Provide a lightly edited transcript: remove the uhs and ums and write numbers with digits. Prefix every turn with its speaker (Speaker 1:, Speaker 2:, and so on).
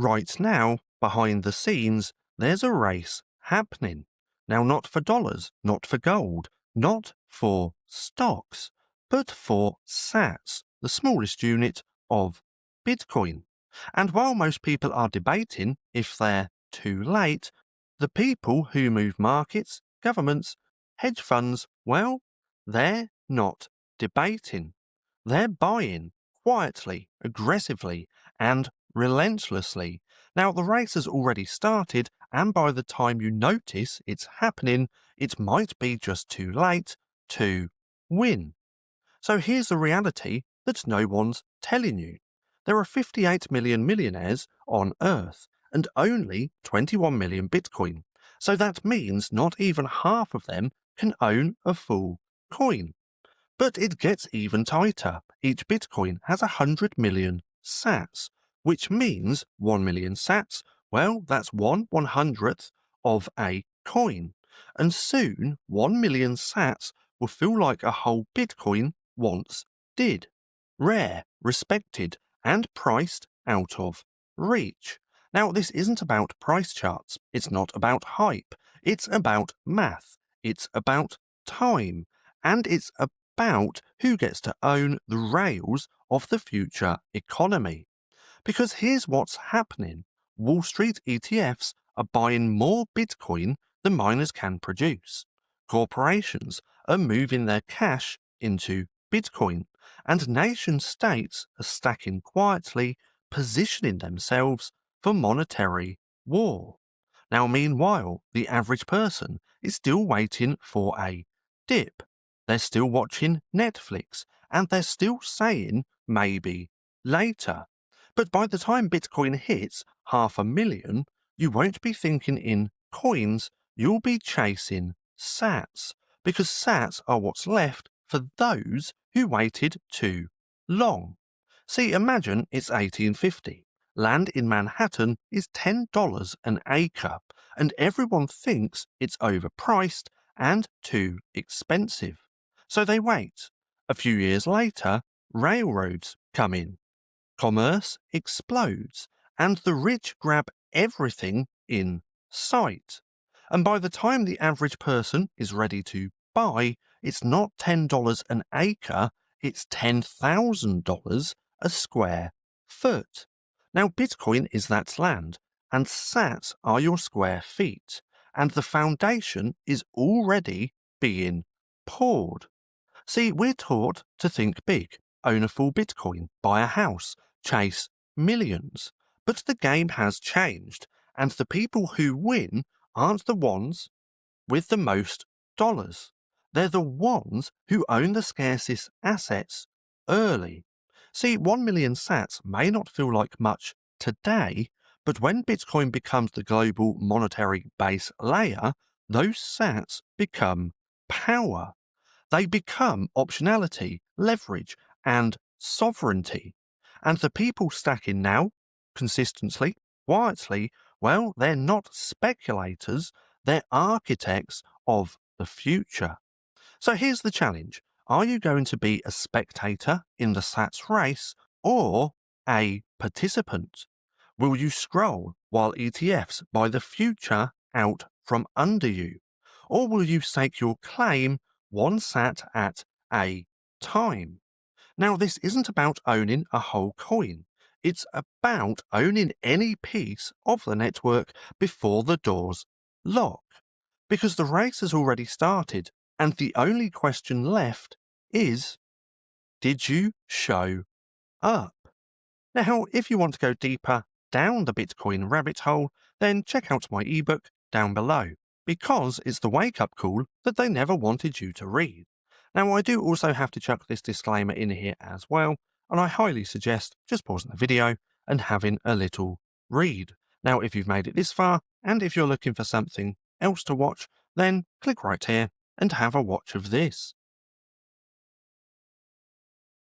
Speaker 1: Right now, behind the scenes, there's a race happening. Now, not for dollars, not for gold, not for stocks, but for sats, the smallest unit of Bitcoin. And while most people are debating if they're too late, the people who move markets, governments, hedge funds, well, they're not debating. They're buying quietly, aggressively, and relentlessly. Now, the race has already started, and by the time you notice it's happening, it might be just too late to win. So here's the reality that no one's telling you. There are 58 million millionaires on Earth, and only 21 million Bitcoin. So that means not even half of them can own a full coin. But it gets even tighter. Each Bitcoin has 100 million sats, which means 1 million sats, well, that's 1/100th of a coin. And soon, 1 million sats will feel like a whole Bitcoin once did. Rare, respected, and priced out of reach. Now, this isn't about price charts. It's not about hype. It's about math. It's about time. And it's about who gets to own the rails of the future economy. Because here's what's happening. Wall Street ETFs are buying more Bitcoin than miners can produce. Corporations are moving their cash into Bitcoin, and nation states are stacking quietly, positioning themselves for monetary war. Now, meanwhile, the average person is still waiting for a dip. They're still watching Netflix, and they're still saying maybe later. But by the time Bitcoin hits 500,000, you won't be thinking in coins, you'll be chasing sats, because sats are what's left for those who waited too long. See, imagine it's 1850. Land in Manhattan is $10 an acre, and everyone thinks it's overpriced and too expensive. So they wait. A few years later, railroads come in. Commerce explodes, and the rich grab everything in sight. And by the time the average person is ready to buy, it's not $10 an acre, it's $10,000 a square foot. Now, Bitcoin is that land, and sats are your square feet, and the foundation is already being poured. See, we're taught to think big, own a full Bitcoin, buy a house, chase millions. But the game has changed, and the people who win aren't the ones with the most dollars. They're the ones who own the scarcest assets early. See, 1 million sats may not feel like much today, but when Bitcoin becomes the global monetary base layer, those sats become power. They become optionality, leverage, and sovereignty. And the people stacking now, consistently, quietly, well, they're not speculators, they're architects of the future. So here's the challenge. Are you going to be a spectator in the sats race or a participant? Will you scroll while ETFs buy the future out from under you? Or will you stake your claim one sat at a time? Now, this isn't about owning a whole coin. It's about owning any piece of the network before the doors lock. Because the race has already started, and the only question left is, did you show up? Now, if you want to go deeper down the Bitcoin rabbit hole, then check out my ebook down below, because it's the wake-up call that they never wanted you to read. Now, I do also have to chuck this disclaimer in here as well, and I highly suggest just pausing the video and having a little read. Now, if you've made it this far, and if you're looking for something else to watch, then click right here and have a watch of this.